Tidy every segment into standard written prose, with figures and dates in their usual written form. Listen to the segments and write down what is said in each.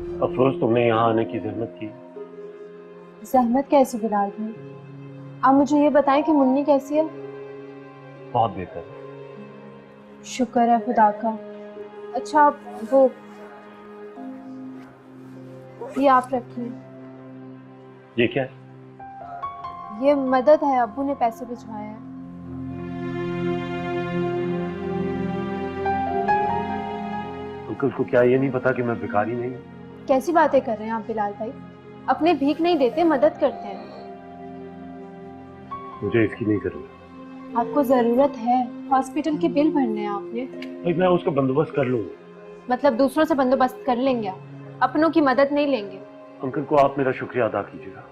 अफरोज, तुमने यहाँ आने की जहमत की। जहमत कैसी बिलाल भाई? आप मुझे ये बताएं कि मुन्नी कैसी है? बहुत बेहतर। शुक्र है खुदा का। अच्छा, वो ये आप रखिए। ये क्या है? ये मदद है, अब्बू ने पैसे भिजवाए हैं। अंकल को क्या ये नहीं पता कि मैं भिखारी नहीं हूँ? कैसी बातें कर रहे हैं आप बिलाल भाई? अपने भीख नहीं देते, मदद करते हैं। मुझे इसकी नहीं जरूरत। आपको जरूरत है, हॉस्पिटल के बिल भरने हैं आपने। भाई, मैं उसका बंदोबस्त कर लूंगा। मतलब दूसरों से बंदोबस्त कर लेंगे आप, अपनों की मदद नहीं लेंगे? अंकल को आप मेरा शुक्रिया अदा कीजिएगा।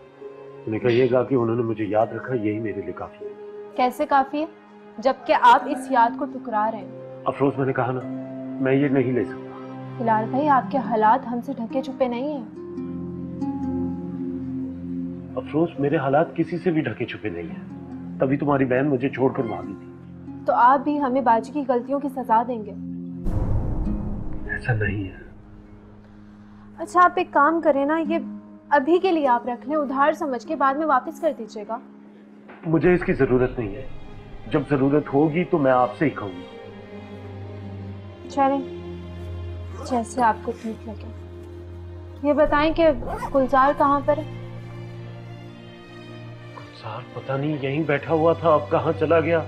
उन्हें कहिएगा कि उन्होंने मुझे याद रखा, यही मेरे लिए काफी है। कैसे काफी है, जबकि आप इस याद को ठुकरा रहे हैं? अफरोज, मैंने कहा ना, मैं ये नहीं ले सकता। बिलाल भाई, आपके हालात हमसे ढके छुपे नहीं हैं। अफरोज, मेरे हालात किसी से भी ढके छुपे नहीं है। तभी तुम्हारी बहन मुझे छोड़कर भागी थी। तो आप भी हमें बाजी की गलतियों की सजा देंगे? ऐसा नहीं है। अच्छा, आप एक काम करें ना, ये अभी के लिए आप रख लें, उधार समझ के बाद में वापस कर दीजिएगा। मुझे इसकी जरूरत नहीं है। जब जरूरत होगी तो मैं आपसे ही कहूंगी। चलें, जैसे आपको ठीक लगे। ये बताएं कि गुलजार कहाँ पर है? गुलजार पता नहीं, यहीं बैठा हुआ था, अब कहाँ चला गया।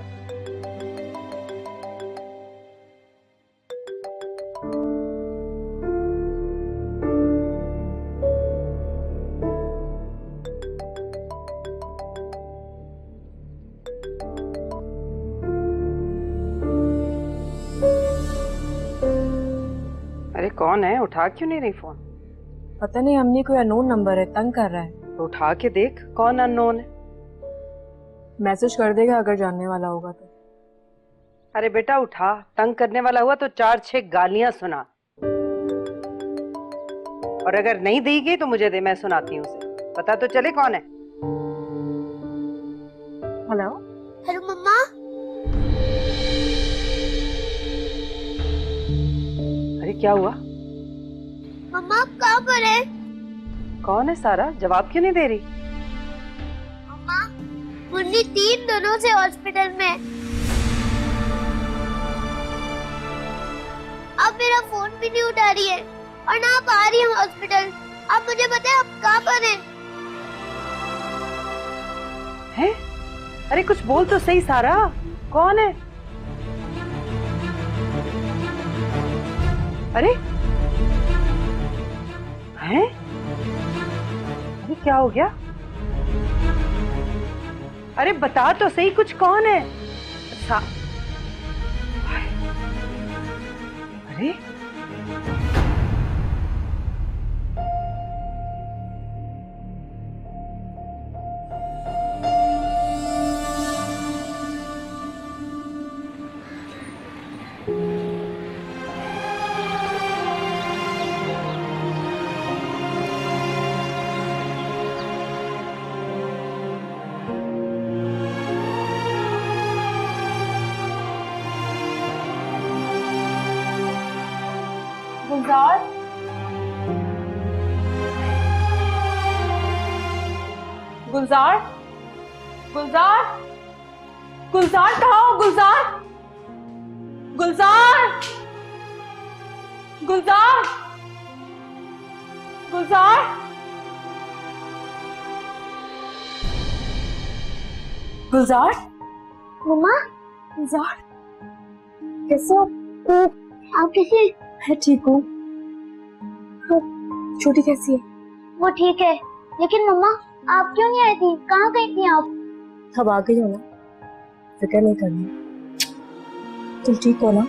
अरे कौन है? उठा क्यों नहीं रही फोन? पता नहीं, अम्मी कोई अननोन नंबर है, तंग कर रहा है। तो उठा के देख कौन अननोन है। मैसेज कर देगा अगर जानने वाला होगा तो। अरे बेटा उठा, तंग करने वाला हुआ तो 4-6 गालियां सुना। और अगर नहीं देगी तो मुझे दे, मैं सुनाती हूँ उसे। पता तो चले कौन है। हेलो हेलो मम्मा। अरे क्या हुआ? मम्मा आप कहाँ पर है? कौन है सारा? जवाब क्यों नहीं दे रही? मम्मा, मुन्नी 3 दिनों से हॉस्पिटल में। अब मेरा फोन भी नहीं उठा रही है और ना आप आ रही है हॉस्पिटल। आप मुझे बताएं आप कहाँ पर हैं? हैं? अरे कुछ बोल तो सही सारा, कौन है? अरे हैं? अरे क्या हो गया? अरे बता तो सही, कुछ कौन है? अरे गुलजार, गुलजार, गुलजार, गुलजार कहाँ हो? गुलजार, गुलजार, गुलजार, गुलजार, गुलजार, मम्मा गुलजार, कैसे हो? आप कैसे? मैं ठीक हूँ। तो छोटी कैसी है? वो ठीक है, लेकिन मम्मा आप क्यों नहीं आई थी? कहाँ गई थी आप? अब आ गई हो ना, फिक्र नहीं करनी। तुम ठीक हो ना?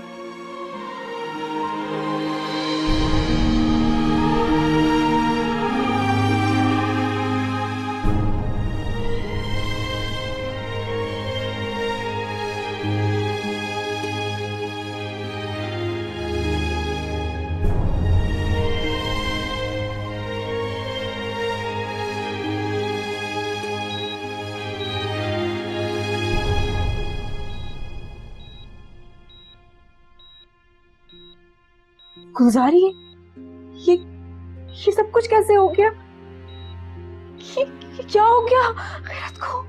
गुलजारी, ये ये सब कुछ कैसे हो गया? ये क्या हो गया खैरत को?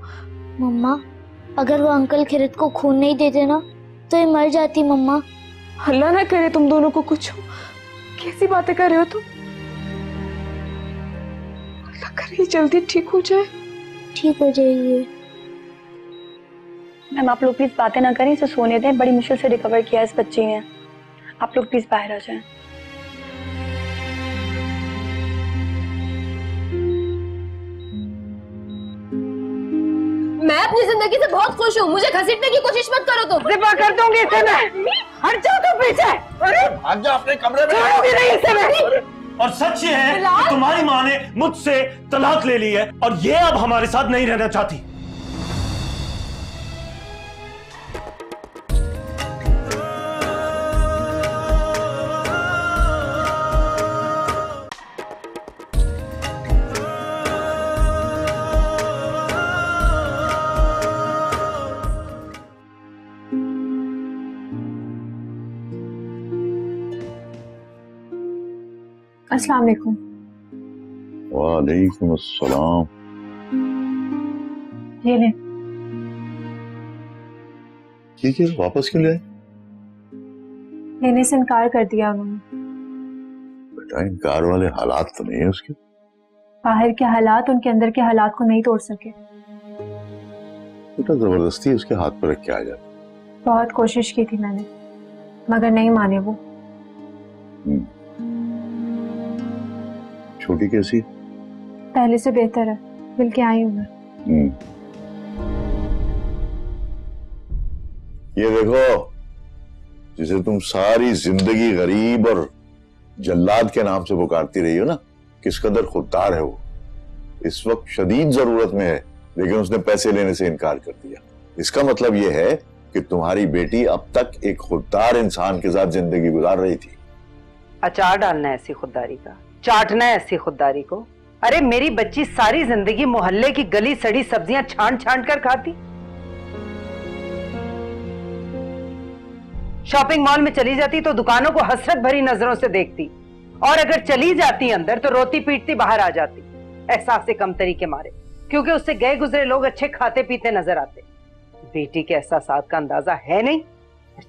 मम्मा, अगर वो अंकल खिरत को खून नहीं देते ना तो ये मर जाती मम्मा। अल्लाह ना करे तुम दोनों को कुछ हो। कैसी बातें कर रहे हो तुम? अल्लाह करे जल्दी ठीक हो जाए। ठीक हो जाइए। मैम आप लोग प्लीज बातें ना करें, इसे सोने दें। बड़ी मुश्किल से रिकवर किया इस बच्ची ने। आप लोग प्लीज बाहर आ जाएं। मैं अपनी जिंदगी से बहुत खुश हूँ, मुझे घसीटने की कोशिश मत करो तुम। जिबा कर दूंगी इसे मैं। हट जाओ तुम पीछे। अरे भाग जा अपने कमरे में। छोड़ूंगी नहीं इसे मैं। और सच ये है कि तुम्हारी माँ ने मुझसे तलाक ले ली है और ये अब हमारे साथ नहीं रहना चाहती। अस्सलाम वालेकुम। वालेकुम अस्सलाम। ये ले। ठीक है, वापस क्यों ले आए? लेने से इनकार कर दिया उन्होंने। बेटा इनकार वाले हालात तो नहीं है उसके। बाहर के हालात उनके अंदर के हालात को नहीं तोड़ सके। बेटा जबरदस्ती उसके हाथ पर रख के आ जाए। बहुत कोशिश की थी मैंने, मगर नहीं माने वो। छोटी कैसी? पहले से बेहतर है, मिल के आई हूँ मैं। ये देखो, जिसे तुम सारी जिंदगी गरीब और जल्लाद के नाम से पुकारती रही हो ना, किस कदर खुददार है वो। इस वक्त शदीद जरूरत में है, लेकिन उसने पैसे लेने से इनकार कर दिया। इसका मतलब ये है कि तुम्हारी बेटी अब तक एक खुददार इंसान के साथ जिंदगी गुजार रही थी। अचार डालना है ऐसी खुददारी का, चाटना है ऐसी खुददारी को। अरे मेरी बच्ची सारी जिंदगी मोहल्ले की गली सड़ी सब्जियां छांट छांट कर खाती। शॉपिंग मॉल में चली जाती तो दुकानों को हसरत भरी नजरों से देखती, और अगर चली जाती अंदर तो रोती पीटती बाहर आ जाती, एहसास से कमतरी के मारे, क्योंकि उससे गए गुजरे लोग अच्छे खाते पीते नजर आते। बेटी के एहसासात का अंदाजा है नहीं,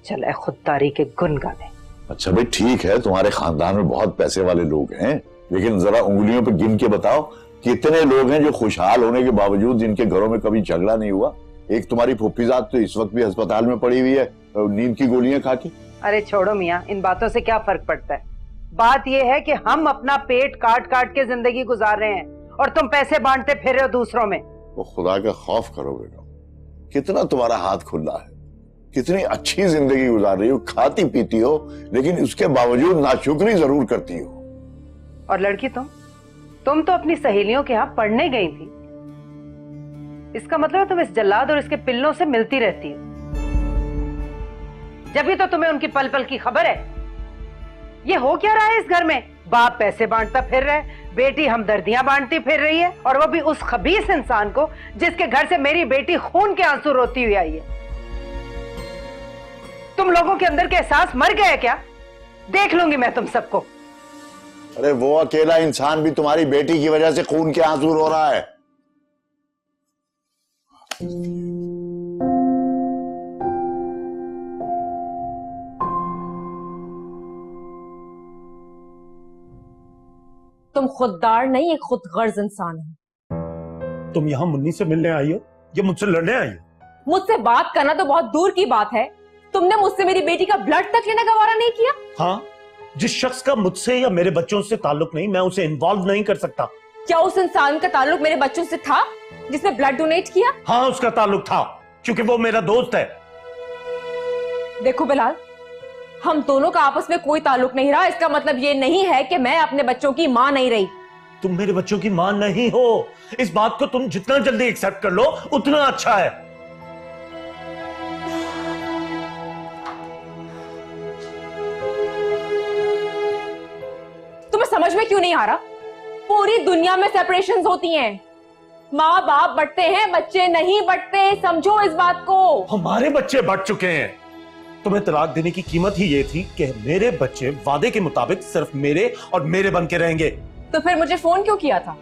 चले खुददारी के गुन गाने। अच्छा भाई ठीक है, तुम्हारे खानदान में बहुत पैसे वाले लोग हैं, लेकिन जरा उंगलियों पे गिन के बताओ कितने लोग हैं जो खुशहाल होने के बावजूद जिनके घरों में कभी झगड़ा नहीं हुआ। एक तुम्हारी फूफीजाद तो इस वक्त भी अस्पताल में पड़ी हुई है नींद की गोलियां खा के। अरे छोड़ो मियाँ, इन बातों से क्या फर्क पड़ता है। बात यह है कि हम अपना पेट काट काट के जिंदगी गुजार रहे हैं और तुम पैसे बांटते फिर रहे हो दूसरों में। वो खुदा का खौफ करो बेटा, कितना तुम्हारा हाथ खुला है, कितनी अच्छी जिंदगी गुजार रही हो, खाती पीती हो, लेकिन उसके बावजूद नाशुक्री जरूर करती हो। और लड़की तुम तो अपनी सहेलियों के यहाँ पढ़ने गई थी, इसका मतलब तुम इस जल्लाद और इसके पिल्लों से मिलती रहती हो। जब भी तो तुम्हें उनकी पल पल की खबर है। ये हो क्या रहा है इस घर में? बाप पैसे बांटता फिर रहा है, बेटी हमदर्दियां बांटती फिर रही है, और वो भी उस खबीस इंसान को जिसके घर से मेरी बेटी खून के आंसू रोती हुई आई है। तुम लोगों के अंदर के एहसास मर गए क्या? देख लूंगी मैं तुम सबको। अरे वो अकेला इंसान भी तुम्हारी बेटी की वजह से खून के आंसू रो रहा है। तुम खुददार नहीं, एक खुदगर्ज इंसान हो। तुम यहाँ मुन्नी से मिलने आई हो या मुझसे लड़ने आई हो? मुझसे बात करना तो बहुत दूर की बात है, तुमने मुझसे मेरी बेटी का ब्लड तक लेना गवारा नहीं किया। हाँ, जिस शख्स का मुझसे या मेरे बच्चों से ताल्लुक नहीं, मैं उसे इन्वॉल्व नहीं कर सकता। क्या उस इंसान का ताल्लुक मेरे बच्चों से था जिसने ब्लड डोनेट किया? हाँ उसका ताल्लुक था, क्योंकि वो मेरा दोस्त है। देखो बिलाल, हम दोनों का आपस में कोई ताल्लुक नहीं रहा, इसका मतलब ये नहीं है कि मैं अपने बच्चों की माँ नहीं रही। तुम मेरे बच्चों की माँ नहीं हो, इस बात को तुम जितना जल्दी एक्सेप्ट कर लो उतना अच्छा है। तुम्हें समझ में क्यों नहीं आ रहा? पूरी दुनिया में सेपरेशंस होती हैं, माँ बाप बंटते हैं, बच्चे नहीं बंटते, समझो इस बात को। हमारे बच्चे बढ़ चुके हैं। तुम्हें तलाक देने की कीमत ही ये थी कि मेरे बच्चे वादे के मुताबिक सिर्फ मेरे और मेरे बन के रहेंगे। तो फिर मुझे फोन क्यों किया था?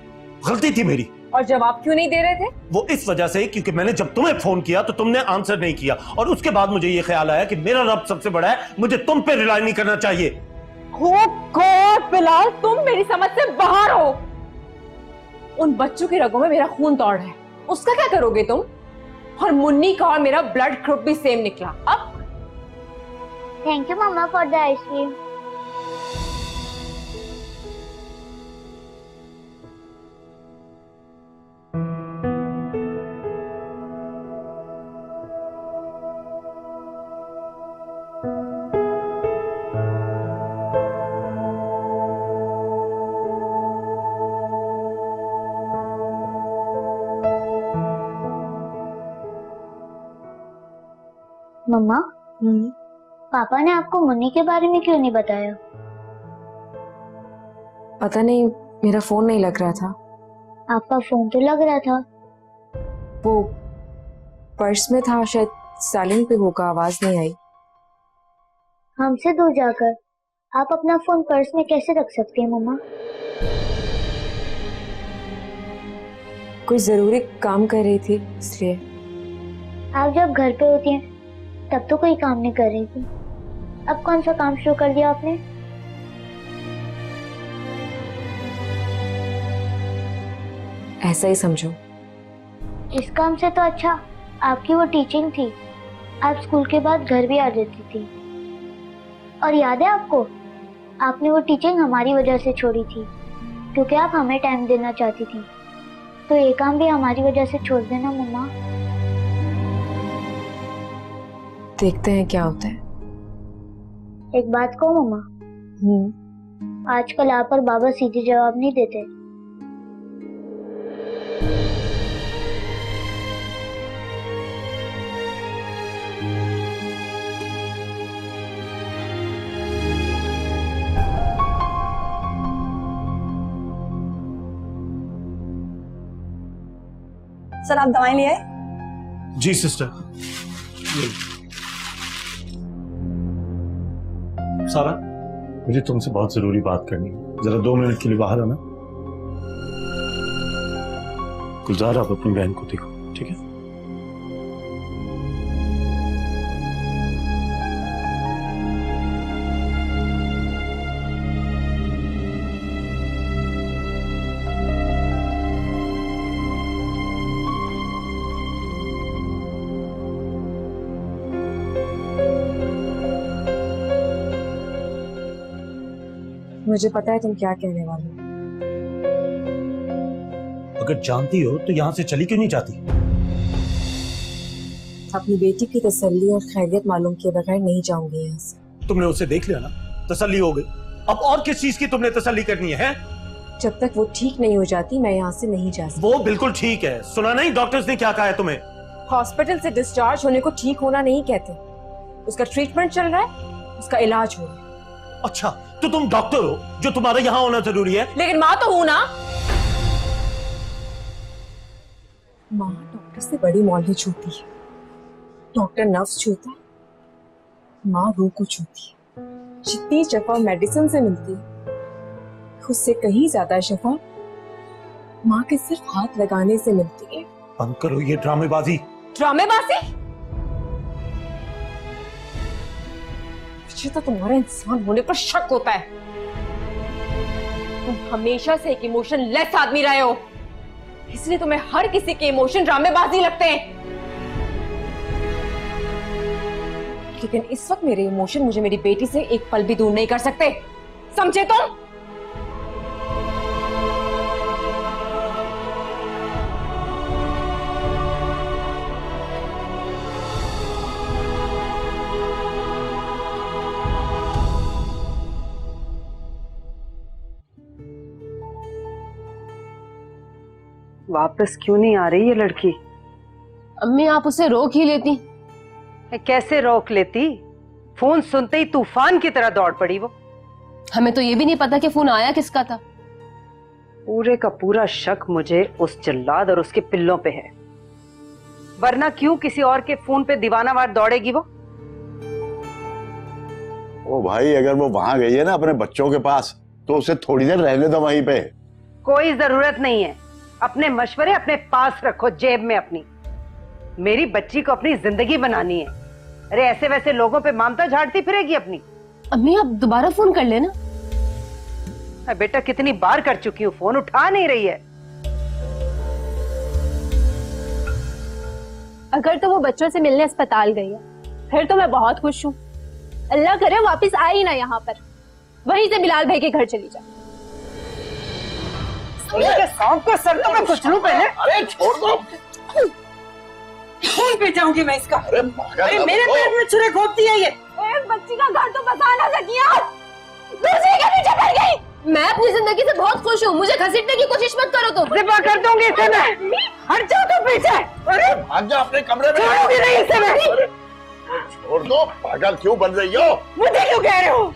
गलती थी मेरी। और जवाब क्यों नहीं दे रहे थे? वो इस वजह से क्योंकि मैंने जब तुम्हें फोन किया तो तुमने आंसर नहीं किया, और उसके बाद मुझे ये ख्याल आया कि मेरा रब सबसे बड़ा है, मुझे तुम पे रिलाई नहीं करना चाहिए। Oh God, बिलाल, तुम मेरी समझ से बाहर हो। उन बच्चों की रगों में मेरा खून दौड़ है, उसका क्या करोगे तुम? और मुन्नी का और मेरा ब्लड ग्रुप भी सेम निकला। अब thank you mama for the ice cream. Mama, papa ने आपको मुन्नी के बारे में क्यों नहीं बताया? पता नहीं, मेरा फोन नहीं लग रहा था। आपका फोन तो लग रहा था। वो पर्स में था, शायद साइलेंट पे होगा, आवाज नहीं आई। हमसे दूर जाकर आप अपना फोन पर्स में कैसे रख सकती हैं मम्मा? कोई जरूरी काम कर रही थी इसलिए। आप जब घर पे होती हैं तब तो कोई काम नहीं कर रही थी, अब कौन सा काम शुरू कर दिया आपने? ऐसा ही समझो। इस काम से तो अच्छा आपकी वो टीचिंग थी, आप स्कूल के बाद घर भी आ जाती थी। और याद है आपको, आपने वो टीचिंग हमारी वजह से छोड़ी थी क्योंकि आप हमें टाइम देना चाहती थी। तो ये काम भी हमारी वजह से छोड़ देना मम्मा। देखते हैं क्या होता है। एक बात कहूं मम्मा, आजकल आप और बाबा सीधे जवाब नहीं देते। सर, आप दवाएं ले आए? जी सिस्टर। सारा, मुझे तुमसे बहुत जरूरी बात करनी है, जरा 2 मिनट के लिए बाहर आना। गुलजार, आप अपनी बहन को देखो, ठीक है? मुझे पता है तुम क्या कहने वाले हो। अगर जानती हो तो यहाँ से चली क्यों नहीं जाती? अपनी बेटी की तसल्ली और खैरियत मालूम किए बगैर नहीं जाऊंगी यहाँ से। तुमने उसे देख लिया ना, तसल्ली हो गई। अब और किस चीज की तुमने तसल्ली करनी है? जब तक वो ठीक नहीं हो जाती मैं यहाँ से नहीं जा सकती। वो बिल्कुल ठीक है, सुना नहीं डॉक्टर्स ने क्या कहा है तुम्हें? हॉस्पिटल से डिस्चार्ज होने को ठीक होना नहीं कहते, उसका ट्रीटमेंट चल रहा है, उसका इलाज हो रहा है। अच्छा, तो तुम डॉक्टर हो, जो तुम्हारा यहाँ होना जरूरी है। लेकिन माँ तो हूं ना। माँ डॉक्टर से बड़ी मौलवी छूती है, डॉक्टर नर्व्स छूता है, माँ रूह को छूती है। जितनी शफा मेडिसिन से मिलती है, उससे कहीं ज्यादा शफा माँ के सिर्फ हाथ लगाने से मिलती है। बंद करो ये ड्रामेबाजी। ड्रामेबाजी? मुझे तो तुम्हारा इंसान होने पर शक होता है। तुम हमेशा से एक इमोशन लेस आदमी रहे हो, इसलिए तुम्हें हर किसी के इमोशन ड्रामेबाजी लगते हैं। लेकिन इस वक्त मेरे इमोशन मुझे मेरी बेटी से एक पल भी दूर नहीं कर सकते, समझे तुम? वापस क्यों नहीं आ रही ये लड़की? अम्मी, आप उसे रोक ही लेती। कैसे रोक लेती? फोन सुनते ही तूफान की तरह दौड़ पड़ी वो। हमें तो ये भी नहीं पता कि फोन आया किसका था। पूरे का पूरा शक मुझे उस जल्लाद और उसके पिल्लों पे है, वरना क्यों किसी और के फोन पे दीवानावार दौड़ेगी वो? ओ भाई, अगर वो वहां गई है ना अपने बच्चों के पास, तो उसे थोड़ी देर रहने दो वहीं पे। कोई जरूरत नहीं है। अपने मशवरे अपने पास रखो, जेब में अपनी। मेरी बच्ची को अपनी जिंदगी बनानी है। अरे ऐसे वैसे लोगों पे ममता झाड़ती फिरेगी अपनी। अम्मी आप दोबारा फोन कर लेना। बेटा कितनी बार कर चुकी हूँ, फोन उठा नहीं रही है। अगर तो वो बच्चों से मिलने अस्पताल गई है फिर तो मैं बहुत खुश हूँ। अल्लाह करे वापस आई ना यहाँ पर, वहीं से बिलाल भाई के घर चली जाए। सांप का सर तो मैं कुछ लूं पहले। अरे छोड़ दो। खून पी जाऊंगी मैं इसका। अरे मेरे पेट में छुरे घोंपती है ये। एक बच्ची का घर तो बसा ना सकी आप, दूसरी के पीछे पड़ गई। मैं अपनी जिंदगी से बहुत खुश हूँ, मुझे घसीटने की कोशिश मत करो तुम। जिपा कर दूंगी इसे मैं। हट जाओ तो पीछे। अरे भाग जा अपने कमरे में। छोड़ूंगी नहीं इसे मैं। छोड़ दो, पागल क्यों बन रही हो? मुझे क्यों कह रहे हो?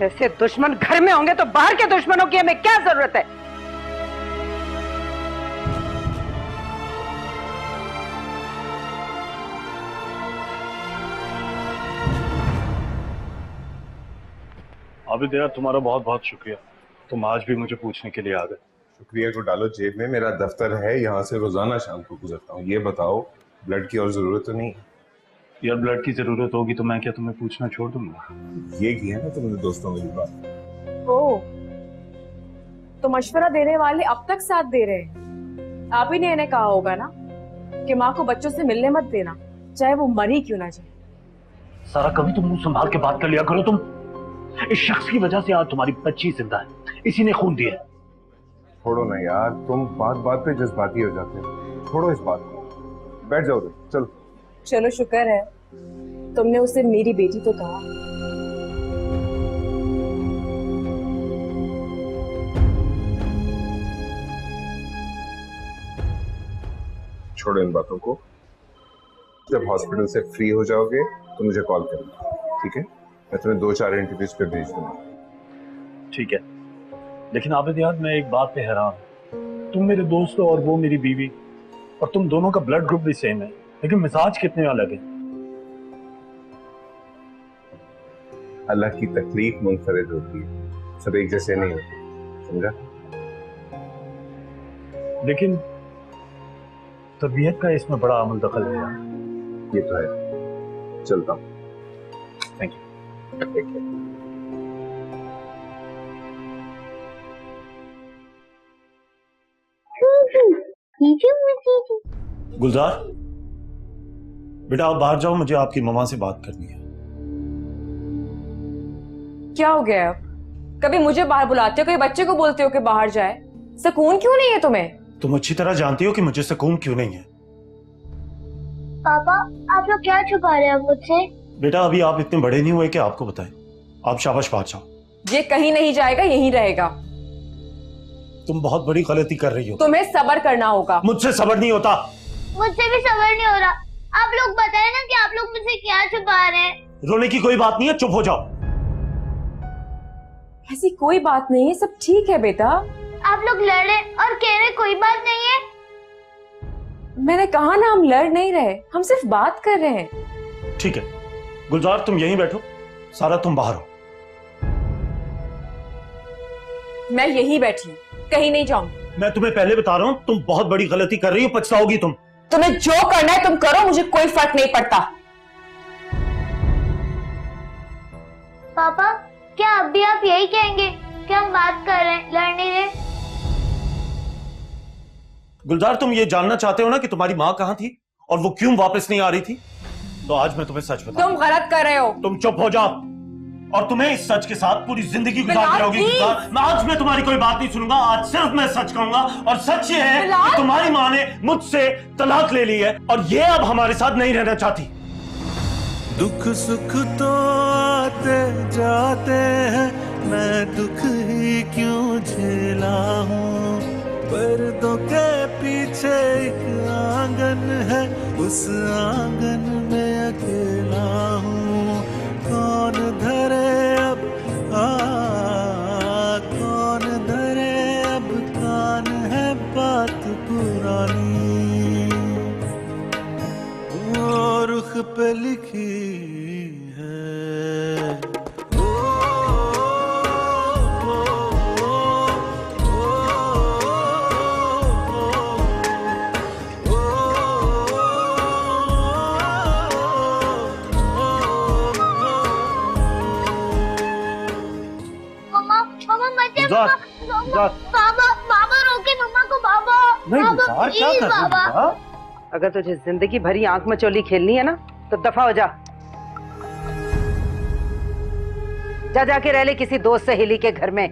ऐसे दुश्मन घर में होंगे तो बाहर के दुश्मनों की हमें क्या जरूरत है? आबिद यार तुम्हारा बहुत बहुत शुक्रिया, तुम आज भी मुझे पूछने के लिए आ गए। शुक्रिया को डालो जेब में, मेरा दफ्तर है, यहाँ से रोजाना शाम को गुजरता हूँ। ये बताओ ब्लड की और जरूरत तो नहीं? यार ब्लड की जरूरत होगी तो मैं क्या तुम्हें पूछना छोड़ दूंगा? ये किया ना तुमने दोस्तों मेरी बात। ओ, तो मशवरा देने वाले अब तक साथ दे रहे हैं। आप ही ने इन्हें कहा होगा ना कि माँ को बच्चों से मिलने मत देना, चाहे वो मरी क्यों ना जाए। सारा कभी तुम मुंह संभाल के बात कर लिया करो। तुम इस शख्स की वजह से आज तुम्हारी बच्ची जिंदा है, इसी ने खून दिया। छोड़ो ना यार, तुम बात बात पे जज्बाती हो जाते हो। छोड़ो इस बात को, बैठ जाओ। चलो चलो शुक्र है तुमने उसे मेरी बेटी तो कहा। छोड़ो इन बातों को। जब हॉस्पिटल से फ्री हो जाओगे तो मुझे कॉल करना, ठीक है? मैं तुम्हें 2-4 इंटरव्यूज पे भेज दूंगा। ठीक है, लेकिन आबिद यार मैं एक बात पे हैरान हूं। तुम मेरे दोस्त हो और वो मेरी बीवी, और तुम दोनों का ब्लड ग्रुप भी सेम है, लेकिन मिजाज कितने अलग है। अल्लाह की तकलीफ मुनफरिद होती है, सब एक जैसे नहीं होते, समझा? लेकिन तबीयत का इसमें बड़ा अमल दखल है यार। ये तो है। चलता हूँ। Thank you. गुलजार बेटा आप बाहर जाओ, मुझे आपकी मम्मा से बात करनी है। क्या हो गया अब? कभी मुझे बाहर बुलाते हो, कभी बच्चे को बोलते हो कि बाहर जाए। सुकून क्यों नहीं है तुम्हें? तुम अच्छी तरह जानती हो कि मुझे सुकून क्यों नहीं है। पापा आप लोग क्या छुपा रहे हैं मुझसे? बेटा अभी आप इतने बड़े नहीं हुए कि आपको बताएं। आप शाबाश बात जाओ। ये कहीं नहीं जाएगा, यहीं रहेगा। तुम बहुत बड़ी गलती कर रही हो। तुम्हें सब्र करना होगा। मुझसे सब्र नहीं होता। मुझसे भी सब्र नहीं हो रहा। आप लोग बताएं ना कि आप लोग मुझसे क्या छुपा रहे हैं। रोने की कोई बात नहीं है, चुप हो जाओ। ऐसी कोई बात नहीं है, सब ठीक है बेटा। आप लोग लड़े और कह रहे कोई बात नहीं है। मैंने कहा ना हम लड़ नहीं रहे, हम सिर्फ बात कर रहे हैं। ठीक है गुलजार तुम यहीं बैठो, सारा तुम बाहर हो। मैं यहीं बैठी हूँ, कहीं नहीं जाऊंगी। मैं तुम्हें पहले बता रहा हूँ तुम बहुत बड़ी गलती कर रही हो, पछताओगी तुम। तुम्हें जो करना है तुम करो, मुझे कोई फर्क नहीं पड़ता। पापा क्या अब भी आप यही कहेंगे कि हम बात कर रहे हैं, लड़ नहीं रहे? गुलजार तुम ये जानना चाहते हो ना कि तुम्हारी माँ कहाँ थी और वो क्यों वापस नहीं आ रही थी? तो आज मैं तुम्हें सच बताऊं। तुम गलत कर रहे हो। तुम चुप हो जाओ और तुम्हें इस सच के साथ पूरी जिंदगी गुजारती रहोगी। मैं आज मैं तुम्हारी कोई बात नहीं सुनूंगा, आज सिर्फ मैं सच कहूंगा। और सच ये है कि तुम्हारी माँ ने मुझसे तलाक ले ली है और ये अब हमारे साथ नहीं रहना चाहती। दुख सुख तो आते जाते हैं, मैं दुख ही क्यों झेला हूँ। पर्दों के पीछे एक आंगन है, उस आंगन में अकेला हूँ। कौन धरे अब कौन धरे अब कान है बात पुरानी, वो रुख पे लिखी है। गुलजार, गुलजार। बाबा बाबा रोके मम्मा को बाबा। नहीं बाबा, गुलजार, क्या please, कर रही है बाबा। गुलजार? अगर तुझे जिंदगी भरी आंख मचोली खेलनी है ना तो दफा हो जा। जा जाके रह ले किसी दोस्त सहेली के घर में।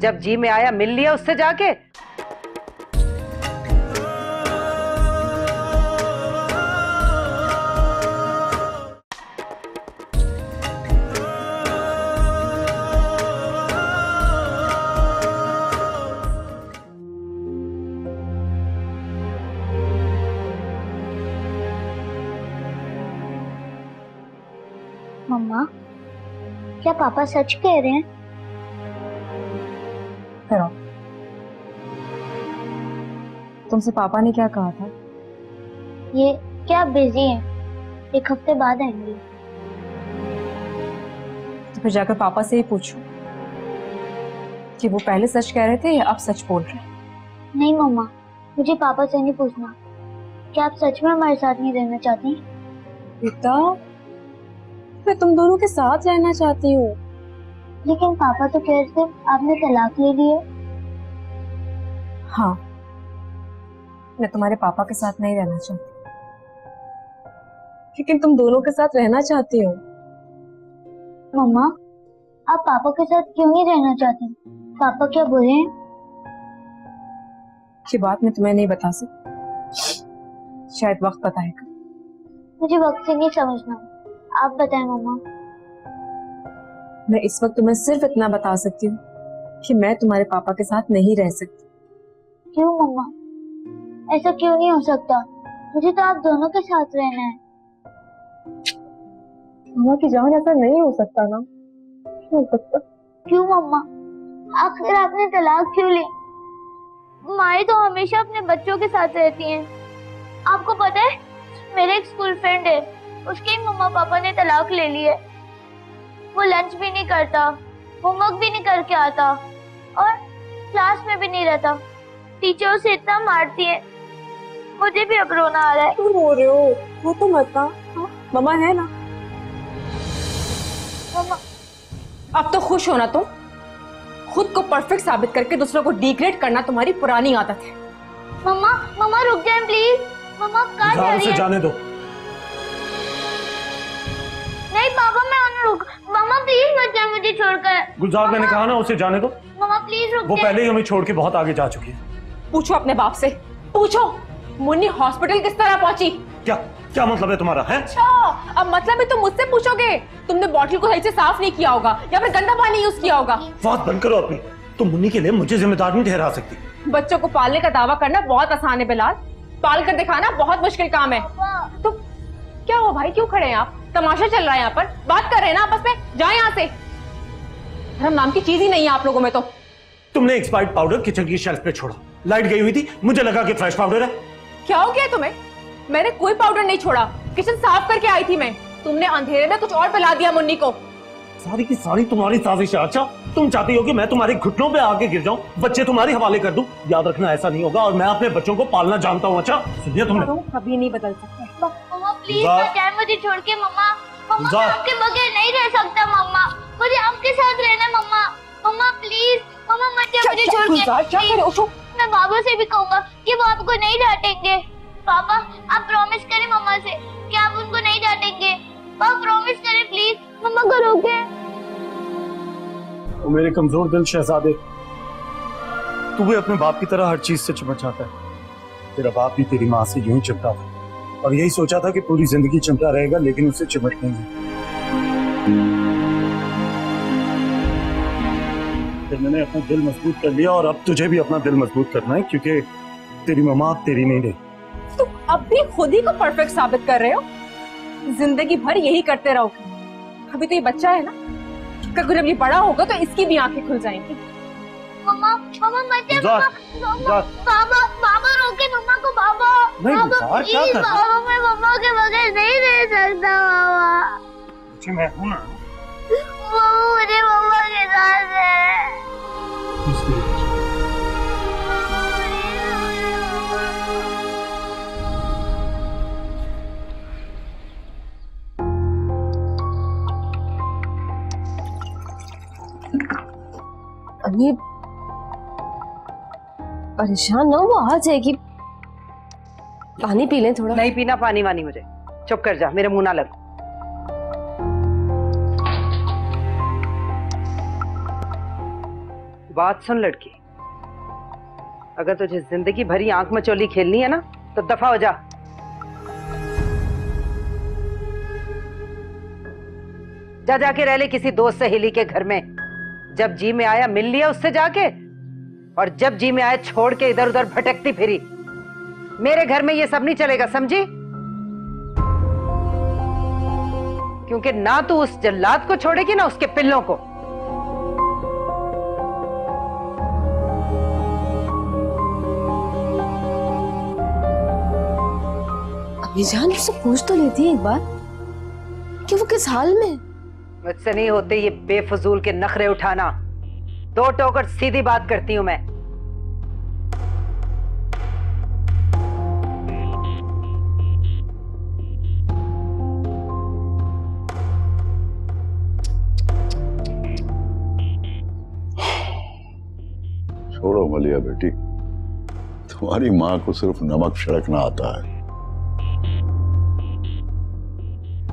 जब जी में आया मिल लिया उससे जाके। मम्मा क्या पापा सच कह रहे हैं? करो। तुमसे पापा ने क्या कहा था? ये क्या बिजी हैं? 1 हफ्ते बाद आएंगे। तो फिर जाकर पापा से ही पूछो कि वो पहले सच कह रहे थे या अब सच बोल रहे हैं। नहीं मम्मा, मुझे पापा से नहीं पूछना। क्या आप सच में हमारे साथ नहीं रहना चाहती? बेटा, मैं तुम दोनों के साथ रहना चाहती हूँ। लेकिन पापा तो कह रहे थे आपने तलाक ले ली है। हाँ, मैं तुम्हारे पापा के साथ नहीं रहना चाहती, लेकिन तुम दोनों के साथ रहना चाहती हूँ। मम्मा, आप पापा के साथ क्यों नहीं रहना चाहती? पापा क्या बुरे हैं? ये बात मैं तुम्हें नहीं बता सकती, शायद वक्त बताएगा। मुझे वक्त से नहीं समझना, आप बताएं मम्मा। मैं इस वक्त तुम्हें सिर्फ इतना बता सकती हूँ कि मैं तुम्हारे पापा के साथ नहीं रह सकती। क्यों मम्मा? ऐसा क्यों नहीं हो सकता? मुझे तो आप दोनों के साथ रहना है। मम्मा की जान, ऐसा नहीं हो सकता ना। नहीं हो सकता। क्यों मम्मा? आखिर आपने तलाक क्यों ली? माए तो हमेशा अपने बच्चों के साथ रहती हैं। आपको पता है, मेरे एक स्कूल फ्रेंड है, उसके ही मम्मा पापा ने तलाक ले ली है। वो लंच भी नहीं करता, होमवर्क भी नहीं करके आता और क्लास में भी नहीं रहता। टीचर उसे इतना मारती है, मुझे भी अब रोना आ रहा है। क्यों रो रहे हो? वो तो मत ना। मम्मा है ना। मम्मा, अब तो खुश होना तुम। खुद को परफेक्ट साबित करके दूसरों को डिग्रेड करना तुम्हारी पुरानी आदत है। मम्मा, मम्मा रुक जाएं प्लीज। मम्मा कहाँ जा रही है? जाने दो। नहीं पापा, मैं उन्हें रुक। मम्मा प्लीज मत जाए मुझे छोड़कर। गुलजार, मैंने कहा ना उसे जाने दो। मम्मा प्लीज रुक वो जाए। पहले ही हमें छोड़ के बहुत आगे जा चुकी है। पूछो अपने बाप से, पूछो मुन्नी हॉस्पिटल किस तरह पहुंची। क्या क्या मतलब है तुम्हारा? है अच्छा, अब मतलब भी तुम मुझसे पूछोगे। तुमने बॉटल को सही से साफ नहीं किया होगा या फिर गंदा पानी यूज किया होगा। बात बंद करो अपनी। तुम मुन्नी के लिए मुझे जिम्मेदार नहीं ठहरा सकती। बच्चों को पालने का दावा करना बहुत आसान है बिलाल, पाल कर दिखाना बहुत मुश्किल काम है। तो क्या हुआ भाई, क्यों खड़े हैं आप? तमाशा चल रहा है यहाँ पर, बात कर रहे हैं ना आपस में। जाए यहाँ से, धर्म नाम की चीज ही नहीं है आप लोगों में। तो तुमने एक्सपायर्ड पाउडर किचन की शेल्फ पे छोड़ा। लाइट गई हुई थी, मुझे लगा कि फ्रेश पाउडर है। क्या हो गया तुम्हें? मैंने कोई पाउडर नहीं छोड़ा, किचन साफ करके आई थी मैं। तुमने अंधेरे में कुछ और पिला दिया मुन्नी को। सारी की सारी तुम्हारी साजिश है। अच्छा, तुम चाहती हो कि मैं तुम्हारे घुटनों पे आके गिर जाऊं, बच्चे तुम्हारे हवाले कर दूं? याद रखना ऐसा नहीं होगा, और मैं अपने बच्चों को पालना जानता हूं। अच्छा सुनिए, तुमने कभी नहीं बदल सकते। मम्मा प्लीज मत जाए मुझे छोड़ के। मम्मा, मम्मा मैं आपके बगैर नहीं रह सकता। मम्मा मुझे आपके साथ रहना। मम्मा, मम्मा प्लीज, मम्मा मत जाए मुझे छोड़ के। मैं बाबू से भी कहूंगा कि वो आपको नहीं डांटेंगे। पापा आप प्रॉमिस करें मम्मा से कि आप उनको नहीं डांटेंगे। पापा प्रॉमिस करें प्लीज, मम्मा को रोके। मेरे कमजोर दिल शहजादे, तू भी अपने बाप की तरह हर चीज से चिपट जाता है। तेरा बाप भी तेरी माँ से यूं ही चिपटा था, और यही सोचा था कि पूरी जिंदगी चिमटा रहेगा, लेकिन उससे चिमट नहीं गई। फिर मैंने अपना दिल मजबूत कर लिया, और अब तुझे भी अपना दिल मजबूत करना है, क्योंकि तेरी मम्मा अब तेरी नहीं रही। तुम अब भी खुद ही को परफेक्ट साबित कर रहे हो। जिंदगी भर यही करते रहोगे। अभी तो ये बच्चा है ना, कल जब ये बड़ा होगा तो इसकी भी आंखें खुल जाएंगी। मम्मा, मम्मा मत जाए। मम्मा, बाबा, बाबा रोके मम्मा को। बाबा, नहीं, बाबा प्लीज, बाबा मैं मम्मा के बगैर नहीं रह सकता। बाबा मैं हूं ना। मुझे मम्मा के साथ है। ये परेशान ना, वो आ जाएगी। पानी पी लें थोड़ा। नहीं पीना पानी वानी मुझे। चुप कर जा, मेरे मुंह ना लग। बात सुन लड़की, अगर तुझे जिंदगी भरी आंख मचोली खेलनी है ना तो दफा हो जा। जा जाके रह ले किसी दोस्त सहेली के घर में। जब जी में आया मिल लिया उससे जाके, और जब जी में आया छोड़ के इधर उधर भटकती फिरी। मेरे घर में ये सब नहीं चलेगा, समझी? क्योंकि ना तू उस जल्लाद को छोड़ेगी ना उसके पिल्लों को। अभी जान उससे पूछ तो लेती है एक बार कि वो किस हाल में। मुझसे नहीं होते ये बेफजूल के नखरे उठाना। दो टोकर सीधी बात करती हूं मैं। छोड़ो मलिया बेटी, तुम्हारी माँ को सिर्फ नमक छिड़कना आता है,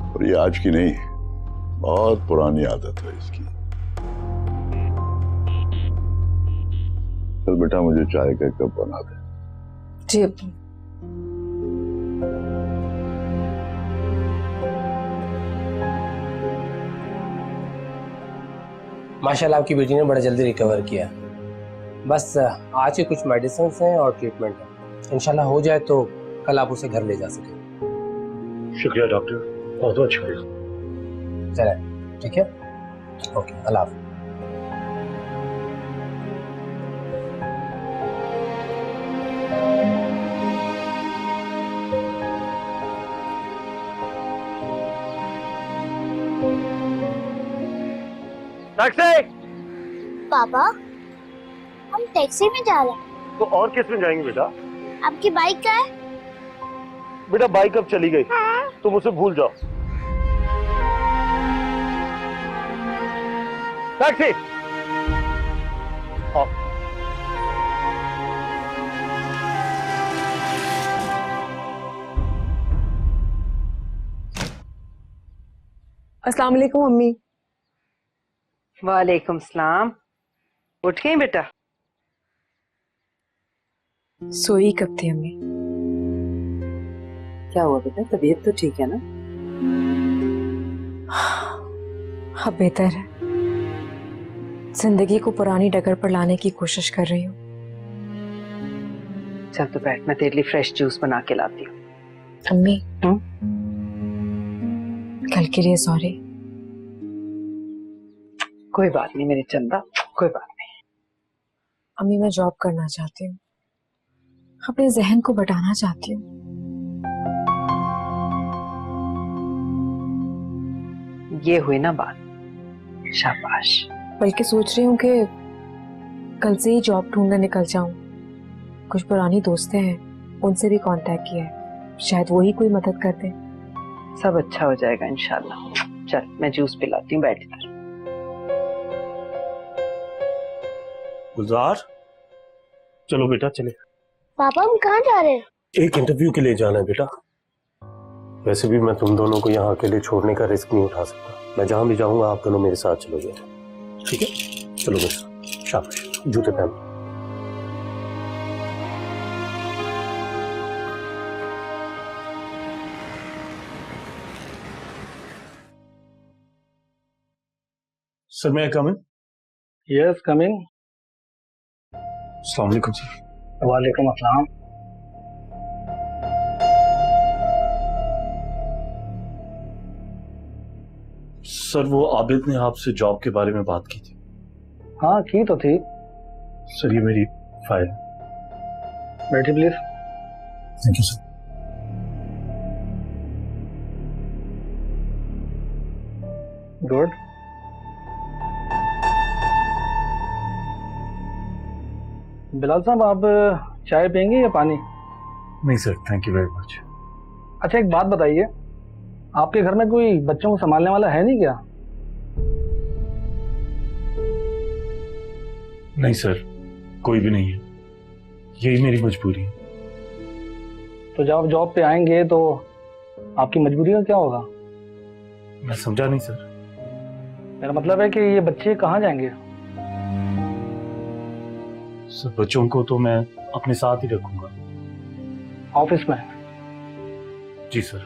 और ये आज की नहीं, बहुत पुरानी आदत है इसकी। चल बेटा, मुझे चाय का कप बना दे। जी अब्बू। माशाल्लाह आपकी बेटी ने बड़ा जल्दी रिकवर किया। बस आज के कुछ मेडिसिन हैं और ट्रीटमेंट है। इंशाल्लाह हो जाए तो कल आप उसे घर ले जा सकें। शुक्रिया डॉक्टर, बहुत बहुत शुक्रिया। चले, ठीक है, ओके, अल्लाह हाफ़िज़। टैक्सी! पापा, हम टैक्सी में जा रहे हैं। तो और किस में जाएंगे बेटा? आपकी बाइक क्या है? बेटा बाइक अब चली गई, तुम उसे भूल जाओ। टैक्सी! आओ। अस्सलाम वालेकुम अम्मी। वालेकुम सलाम। उठ गई बेटा? सोई कब थी अम्मी? क्या हुआ बेटा, तबीयत तो ठीक है ना? अब बेहतर है। जिंदगी को पुरानी डगर पर लाने की कोशिश कर रही हूँ। चल तो बैठ, मैं तेरे लिए फ्रेश जूस बना के लाती हूँ। अम्मी, कल के लिए सॉरी। कोई बात नहीं मेरी चंदा, कोई बात नहीं। अम्मी, मैं जॉब करना चाहती हूँ, अपने जहन को बटाना चाहती हूँ। ये हुई ना बात, शाबाश। बल्कि सोच रही हूँ कि कल से ही जॉब ढूंढने निकल जाऊं। कुछ पुरानी दोस्तें हैं, उनसे भी कांटेक्ट किया है, शायद वो ही कोई मदद कर दे। सब अच्छा हो जाएगा इंशाल्लाह। चल मैं जूस पिलाती हूँ, बैठ इधर। गुलजार, चलो बेटा चले। पापा हम कहाँ जा रहे हैं? एक इंटरव्यू के लिए जाना है बेटा। वैसे भी मैं तुम दोनों को यहाँ अकेले छोड़ने का रिस्क नहीं उठा सकता। मैं जहां भी जाऊंगा आप दोनों मेरे साथ चलोगे, ठीक है? चलो बस, शाबाश, जूते पहन। सर मैं कम इन? यस कम इन। अस्सलाम वालेकुम सर। वालेकुम अस्सलाम। सर वो आबिद ने आपसे जॉब के बारे में बात की थी। हाँ की तो थी। सर ये मेरी फाइल। बैठिए please. Thank you sir. Good. Bilal साहब आप चाय पियेंगे या पानी? नहीं sir, thank you very much. अच्छा एक बात बताइए, आपके घर में कोई बच्चों को संभालने वाला है नहीं क्या? नहीं सर, कोई भी नहीं है। यही मेरी मजबूरी है। तो जब आप जॉब पे आएंगे तो आपकी मजबूरी का क्या होगा? मैं समझा नहीं सर। मेरा मतलब है कि ये बच्चे कहाँ जाएंगे? सर बच्चों को तो मैं अपने साथ ही रखूंगा। ऑफिस में? जी सर,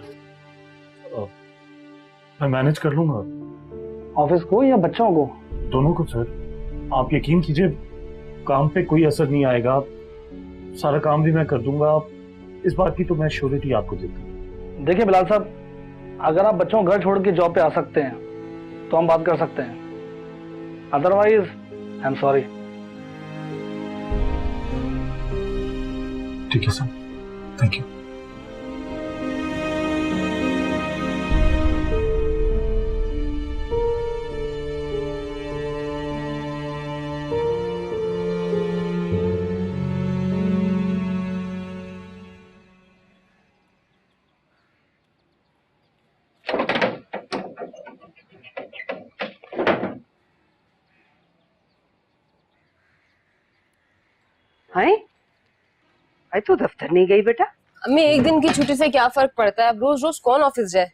मैं मैनेज कर लूंगा। ऑफिस को या बच्चों को? दोनों को सर। आप यकीन कीजिए, काम पे कोई असर नहीं आएगा। सारा काम भी मैं कर दूंगा। इस बात की तो मैं श्योरिटी आपको देता हूँ। देखिए बिलाल साहब, अगर आप बच्चों को घर छोड़ के जॉब पे आ सकते हैं तो हम बात कर सकते हैं, अदरवाइज आई एम सॉरी। ठीक है सर, थैंक यू। आई तो दफ्तर नहीं गई बेटा। अम्मी एक दिन की छुट्टी से क्या फर्क पड़ता है, अब रोज रोज कौन ऑफिस जाए।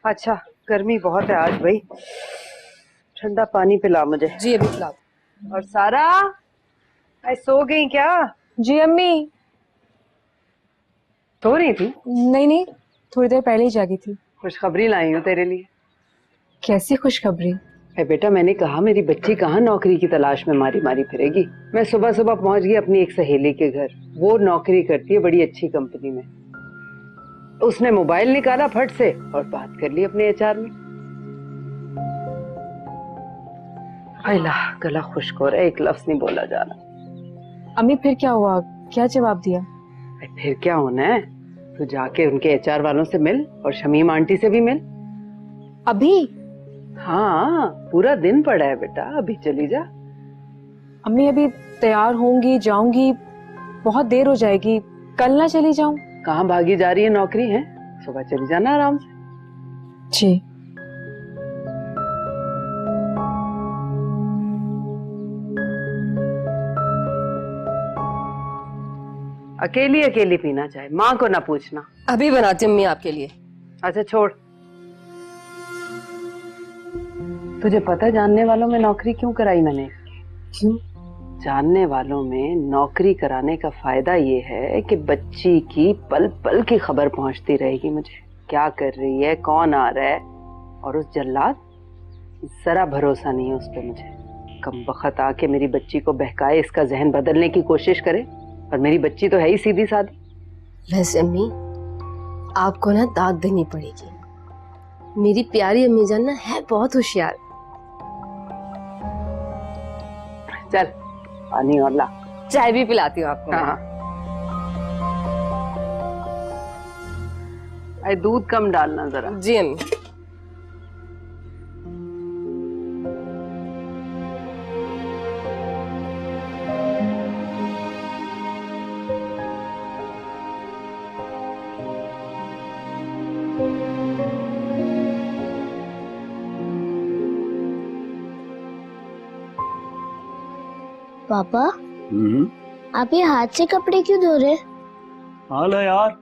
अच्छा, गर्मी बहुत है आज भाई, ठंडा पानी पिला मुझे। जी अभी पिला। और सारा आई सो गई क्या? जी अम्मी। सो रही थी? नहीं, थोड़ी देर पहले ही जागी थी। खुशखबरी लाई हूँ तेरे लिए। कैसी खुशखबरी? बेटा मैंने कहा मेरी बच्ची कहाँ नौकरी की तलाश में मारी मारी फिरेगी। मैं सुबह सुबह पहुंच गई अपनी एक सहेली के घर। वो नौकरी करती है बड़ी अच्छी कंपनी में। उसने मोबाइल निकाला फट से और बात कर ली अपने एचआर में। अल्लाह, गला खुश्क हो रहा है, एक लफ्ज नहीं बोला जा रहा। अम्मी फिर क्या हुआ, क्या जवाब दिया? फिर क्या होना है, तो जाके उनके एचआर वालों से मिल और शमीम आंटी से भी मिल। अभी? हाँ, पूरा दिन पड़ा है बेटा, अभी चली जा। अम्मी अभी तैयार होंगी, जाऊंगी, बहुत देर हो जाएगी, कल ना चली जाऊं? कहाँ भागी जा रही है, नौकरी है, सुबह चली जाना आराम से। जी। अकेली अकेली पीना चाहे, माँ को ना पूछना। अभी बनाती हूँ अम्मी आपके लिए। अच्छा छोड़। तुझे पता जानने वालों में नौकरी क्यों कराई मैंने? क्यों? जानने वालों में नौकरी कराने का फायदा ये है कि बच्ची की पल पल की खबर पहुंचती रहेगी मुझे, क्या कर रही है, कौन आ रहा है। और उस जल्लाद, जरा भरोसा नहीं है उस पर मुझे। कम बखत आके मेरी बच्ची को बहकाए, इसका जहन बदलने की कोशिश करे, और मेरी बच्ची तो है ही सीधी सादी। वैसे अम्मी आपको ना दाद देनी पड़ेगी, मेरी प्यारी अम्मी जान ना है बहुत होशियार। चल पानी और ला। चाय भी पिलाती हूँ आपको। हाँ। अरे दूध कम डालना जरा। जी अम्मी। पापा, आप ये हाथ से कपड़े क्यों धो रहे? हाँ ना यार,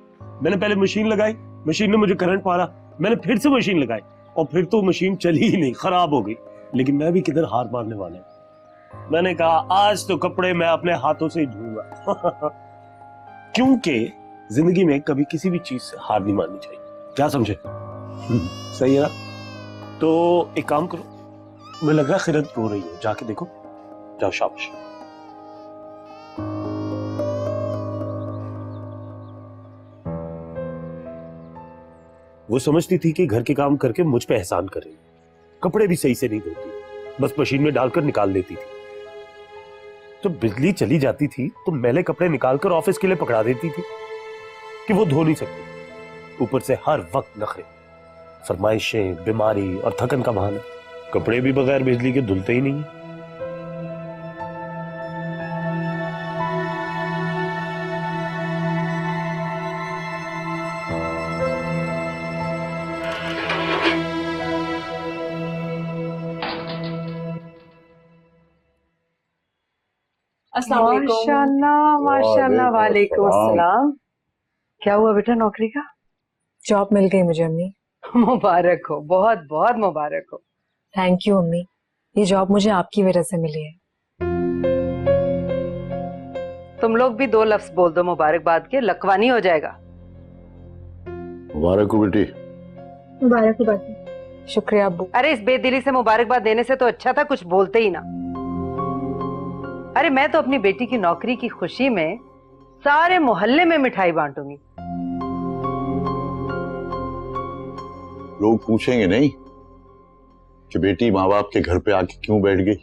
मैंने पहले मशीन लगाई, मशीन ने मुझे करंट मारा, मैंने फिर से मशीन लगाई और फिर तो मशीन चली ही नहीं, खराब हो गई। लेकिन मैं भी किधर हार मारने वाला हूं। मैंने कहा आज तो कपड़े मैं अपने हाथों से ही धोऊंगा। क्योंकि जिंदगी में कभी किसी भी चीज से हार नहीं माननी चाहिए, क्या समझे? सही है ना? तो एक काम करो, मुझे लग रहा है खिरत रो रही है, जाके देखो, जाओ। शाबाश। वो समझती थी कि घर के काम करके मुझ पे एहसान कर रही है, कपड़े भी सही से नहीं धोती, बस मशीन में डालकर निकाल देती थी। तो बिजली चली जाती थी तो मैले कपड़े निकालकर ऑफिस के लिए पकड़ा देती थी कि वो धो नहीं सकती। ऊपर से हर वक्त नखरे, फरमाइशें, बीमारी और थकन का बहाना। कपड़े भी बगैर बिजली के धुलते ही नहीं। अस्सलाम वालेकुम। माशाल्लाह माशाल्लाह, वालेकुम अस्सलाम। क्या हुआ बेटा, नौकरी का? जॉब मिल गई मुझे अम्मी। मुबारक हो, बहुत बहुत मुबारक हो। थैंक यू अम्मी, ये जॉब मुझे आपकी वजह से मिली है। तुम लोग भी 2 लफ्ज बोल दो मुबारकबाद के, लकवानी हो जाएगा। मुबारक हो बेटी। मुबारक हो बाकी। शुक्रिया अब्बू। अरे इस बेदिली से मुबारकबाद देने से तो अच्छा था कुछ बोलते ही ना। अरे मैं तो अपनी बेटी की नौकरी की खुशी में सारे मोहल्ले में मिठाई बांटूंगी। लोग पूछेंगे नहीं कि बेटी माँ बाप के घर पे आके क्यों बैठ गई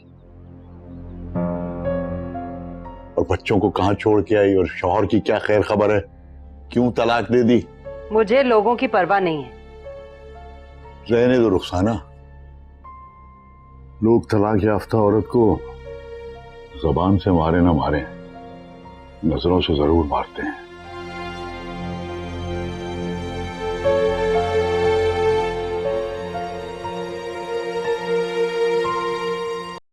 और बच्चों को कहां छोड़ के आई और शौहर की क्या खैर खबर है, क्यों तलाक दे दी। मुझे लोगों की परवाह नहीं है। रहने दो रुखसाना, लोग तलाक याफ्ता औरत को जबान से मारे ना मारे, नजरों से जरूर मारते हैं।